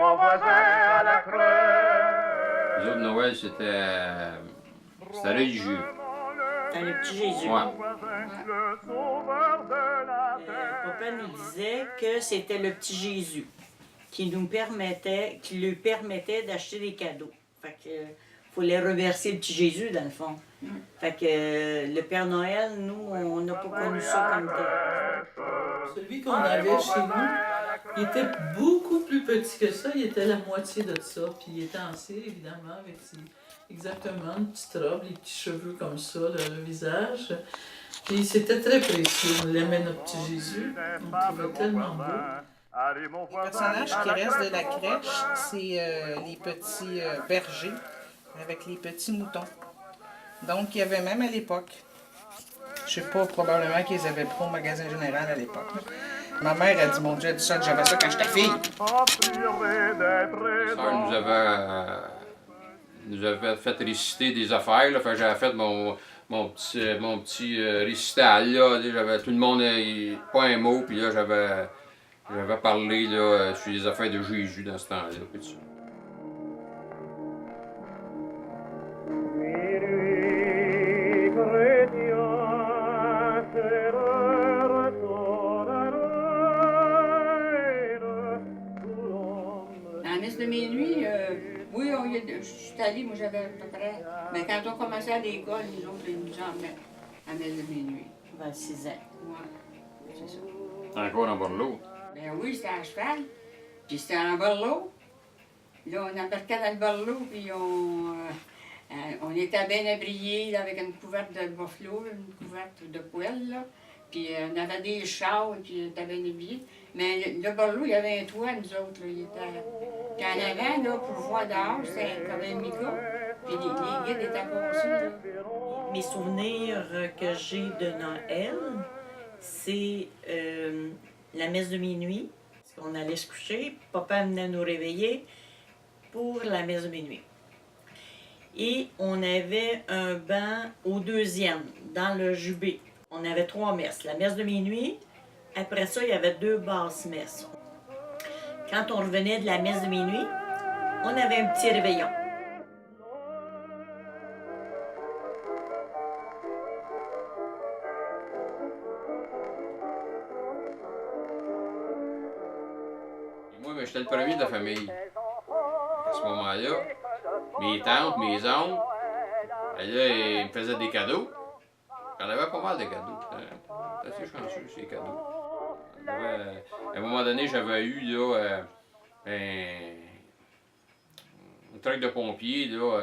mon voisin à la creux. Les autres Noël, c'était religieux. Dans le petit Jésus. Ouais. Papa nous disait que c'était le petit Jésus qui lui permettait d'acheter des cadeaux. Fait que fallait reverser le petit Jésus dans le fond. Fait que le Père Noël, nous, on n'a pas connu ça comme tel. Celui qu'on avait chez nous, il était beaucoup plus petit que ça. Il était la moitié de ça. Puis il était en cire, évidemment, avec exactement une petite robe, les petits cheveux comme ça, le visage. Puis c'était très précieux. On l'aimait, notre petit Jésus. On le trouvait tellement beau. Les personnages qui restent de la crèche, c'est les petits bergers avec les petits moutons. Donc, il y avait même à l'époque, je sais pas, probablement qu'ils avaient pas au magasin général à l'époque. Ma mère a dit, mon Dieu, elle dit ça que j'avais ça quand j'étais fille. Ma soeur nous avait fait réciter des affaires. Là. Fait que j'avais fait mon petit récital. Là. J'avais tout le monde, pas un mot, puis là, j'avais parlé là, sur les affaires de Jésus dans ce temps-là. À la messe de minuit, oui, je suis allée, moi j'avais à peu près. Mais quand on commençait à l'école, nous autres, ils nous emmenaient à la messe de minuit. 26 ans. Ouais, c'est ça. Encore en Borloo. Ben oui, c'était à cheval. Puis c'était en berlot. Là, on embarquait dans le berlot, puis on était bien abriés là, avec une couverte de buffalo, une couverte de poêle, là. Puis on avait des chars, puis on était bien habillés. Mais le berlot, il y avait un toit, nous autres. Là, il était... Puis en avant, là, pour voir dehors, c'était comme un mica. Puis les guides étaient passés, là. Mes souvenirs que j'ai de Noël, c'est la messe de minuit, parce qu'on allait se coucher, papa venait nous réveiller pour la messe de minuit. Et on avait un banc au deuxième, dans le jubé. On avait 3 messes. La messe de minuit, après ça, il y avait 2 basses messes. Quand on revenait de la messe de minuit, on avait un petit réveillon. Moi, ben, j'étais le premier de la famille. À ce moment-là, mes tantes, mes oncles, ben là, ils me faisaient des cadeaux. J'en avais pas mal de cadeaux. J'étais assez chanceux, ces cadeaux. À un moment donné, j'avais eu là, un truc de pompier là,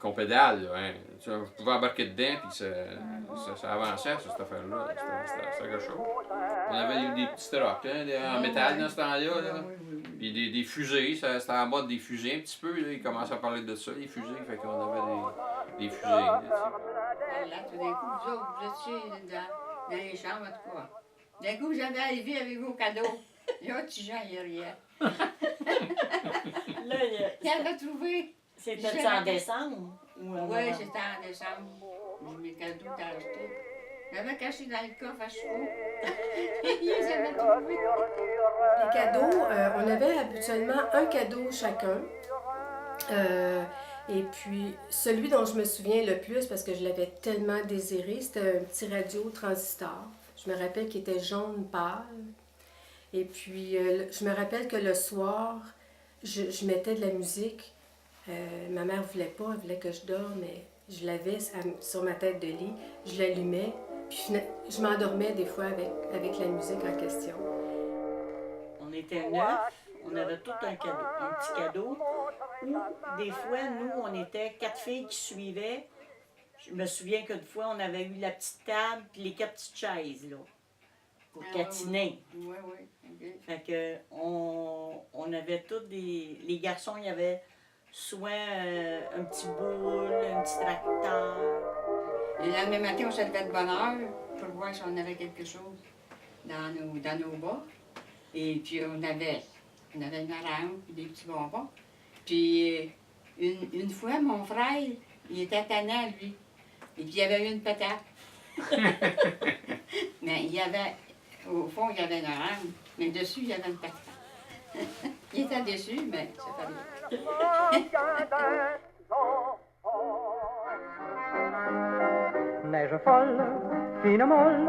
qu'on pédale. Là, hein. Tu pouvais embarquer dedans, puis ça avançait, cette affaire-là. C'était quelque chose. On avait des petits trucks hein, en métal dans ce temps-là. Là. Puis des fusées, c'était en mode des fusées un petit peu. Là. Ils commençaient à parler de ça, les fusées. Fait qu'on avait des fusées. Là, Tout d'un coup, vous autres, vous étiez dans les chambres, en tout cas. D'un coup, vous avez arrivé avec vos cadeaux. Là, petit Jean, il riait. Là, Il avait trouvé. c'était en décembre? Oui, c'était en décembre. Mes cadeaux étaient achetés. J'avais caché dans le coffre à chevaux. Ils les avaient trouvés. Les cadeaux, on avait habituellement un cadeau chacun. Et puis, celui dont je me souviens le plus, parce que je l'avais tellement désiré, c'était un petit radio transistor. Je me rappelle qu'il était jaune pâle. Et puis, je me rappelle que le soir, je mettais de la musique. Ma mère ne voulait pas, elle voulait que je dorme, mais je l'avais sur ma tête de lit. Je l'allumais, puis je m'endormais des fois avec la musique en question. On était 9, on avait tout un cadeau, un petit cadeau. Ou des fois, nous, on était 4 filles qui suivaient. Je me souviens que des fois, on avait eu la petite table puis les 4 petites chaises, là, pour catiner. Oui, oui. Okay. Fait que on avait tous des... Les garçons, il y avait soit un petit boule, un petit tracteur. Le lendemain matin, on se levait de bonne heure pour voir si on avait quelque chose dans nos bas. Et puis, on avait une orange et des petits bonbons. Puis, une fois, mon frère, il était tannant, lui. Et puis, il y avait eu une patate. Mais il y avait, au fond, il y avait une orange, mais dessus, il y avait une patate. Il était déçu, mais c'est pas bien. Neige folle, fine molle,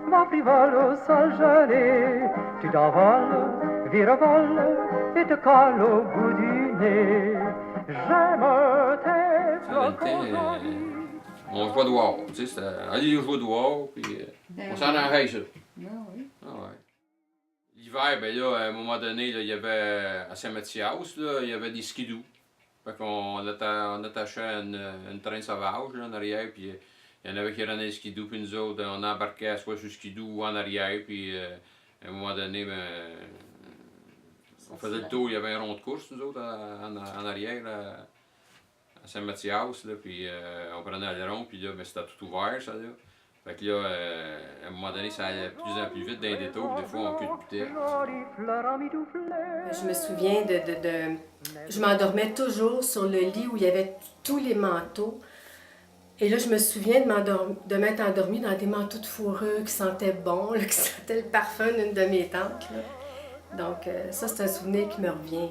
va frivole au sol gelé. Tu t'envoles, virevoles et te colles au bout du nez. J'aime tes Ça ventait, on jouait dehors, tu sais, c'était aller jouer dehors, puis on s'en allait ça. Ah oui. Ah ouais. L'hiver, ben là, à un moment donné, là, il y avait, à Saint-Mathias, là, il y avait des skidoo. Fait qu'on attachait une traîne sauvage là, en arrière, puis il y en avait qui prenaient les skidoo, puis nous autres, on embarquait soit sur le skidoo ou en arrière, puis à un moment donné, ben, on faisait le tour, il y avait un rond de course, nous autres, en arrière, là, à Saint-Mathias, là, puis on prenait le rond, puis là, ben, c'était tout ouvert, ça, là. Fait que là, à un moment donné, ça allait de plus en plus vite dans les détours, des fois, on culbutait. Je me souviens Je m'endormais toujours sur le lit où il y avait tous les manteaux. Et là, je me souviens de m'être endormie dans des manteaux de fourrure qui sentaient bon, là, qui sentaient le parfum d'une de mes tantes. Là. Donc, ça, c'est un souvenir qui me revient,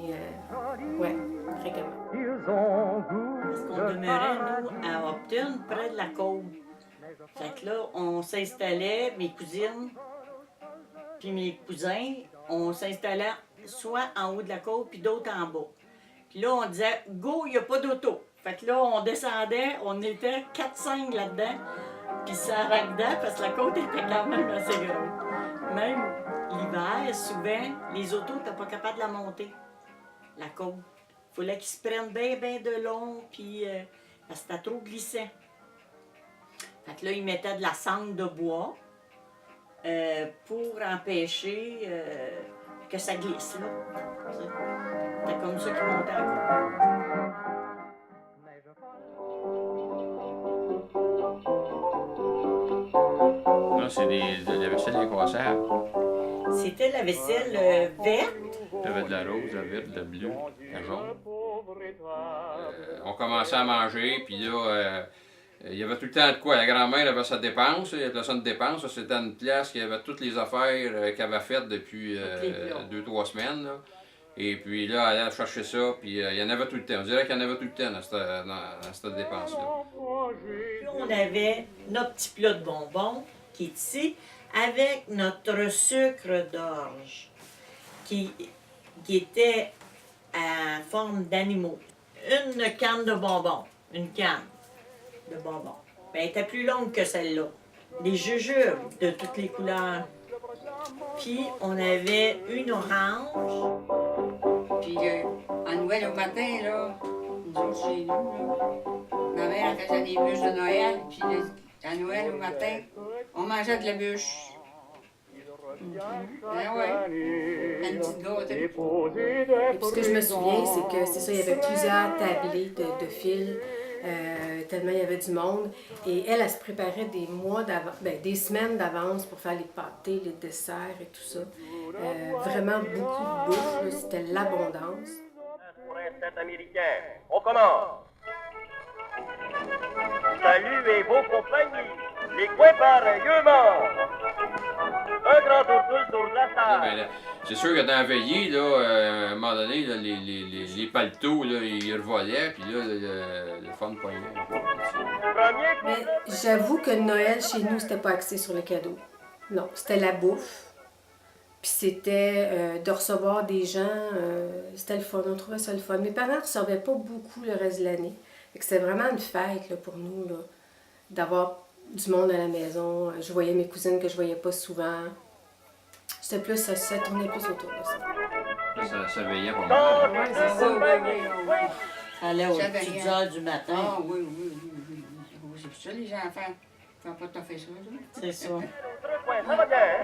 ouais, fréquemment. Parce qu'on demeurait, nous, à Upton, près de la côte. Fait que là, on s'installait, mes cousines, puis mes cousins, on s'installait soit en haut de la côte, puis d'autres en bas. Puis là, on disait, go, il n'y a pas d'auto. Fait que là, on descendait, on était 4-5 là-dedans, puis ça dedans parce que la côte était quand même assez grande. Même l'hiver, souvent, les autos n'étaient pas capables de la monter, la côte. Il fallait qu'ils se prennent bien, bien de long, puis parce que c'était trop glissant. Fait que là, ils mettaient de la cendre de bois pour empêcher que ça glisse, là. C'était comme ça qu'ils montaient à côte. Là, c'est de la vaisselle incassable. C'était la vaisselle verte. Il y avait de la rose, de la verte, de la bleue, de la jaune. On commençait à manger, puis là, il y avait tout le temps de quoi. La grand-mère avait sa dépense, il appelait ça une dépense. C'était une place qui avait toutes les affaires qu'elle avait faites depuis 2-3 semaines. Là. Et puis là, elle allait chercher ça, puis il y en avait tout le temps. On dirait qu'il y en avait tout le temps dans cette dépense-là. Puis on avait notre petit plat de bonbons qui est ici, avec notre sucre d'orge qui était en forme d'animaux. Une canne de bonbons, une canne de bonbons. Ben, elle était plus longue que celle-là. Des jujubes de toutes les couleurs. Puis on avait une orange. Puis à Noël au matin, là, nous autres chez nous, là, ma mère elle faisait des bûches de Noël, puis à Noël au matin, on mangeait de la bûche. Ah ouais, une petite gâterie. Et puis ce que je me souviens, c'est que c'est ça, il y avait plusieurs tablés de fils, tellement il y avait du monde. Et elle se préparait des mois d'avance, des semaines d'avance pour faire les pâtés, les desserts et tout ça. Vraiment beaucoup de bouffe, là, c'était l'abondance. Pour un set américain, on commence. Salut et vos compagnies, les coins pareillement. Un grand tour de la salle. Ben, c'est sûr que dans la veillée, là, à un moment donné, là, les paletos, là, ils revolaient, puis là, le fun poignait. Mais j'avoue que Noël, chez nous, c'était pas axé sur le cadeau. Non, c'était la bouffe. Puis c'était de recevoir des gens, c'était le fun, on trouvait ça le fun. Mes parents ne recevaient pas beaucoup le reste de l'année. C'était vraiment une fête là, pour nous, là, d'avoir du monde à la maison. Je voyais mes cousines que je voyais pas souvent. C'était plus, ça tournait plus autour de ça. Ça veillait pas mal. Ouais, c'est ça, oui. Ça allait aux J'avais petites rien. heures du matin. Ah oui. C'est pour ça les enfants ne font pas tout fait ça. Là. C'est ça. Ça va bien.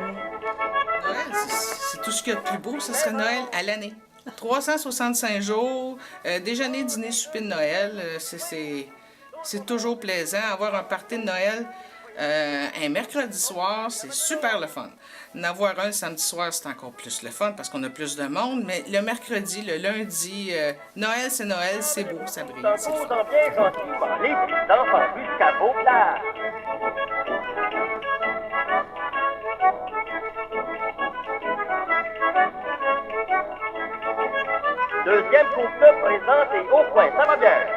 Noël, c'est tout ce qu'il y a de plus beau, ce serait Noël à l'année. 365 jours, déjeuner, dîner, souper de Noël, c'est toujours plaisant. Avoir un party de Noël un mercredi soir, c'est super le fun. En avoir un le samedi soir, c'est encore plus le fun parce qu'on a plus de monde. Mais le mercredi, le lundi, Noël, c'est beau, ça brille, c'est le fun. Composant bien gentiment les petits enfants jusqu'à vos places. Deuxième couple présente et au point, ça va bien.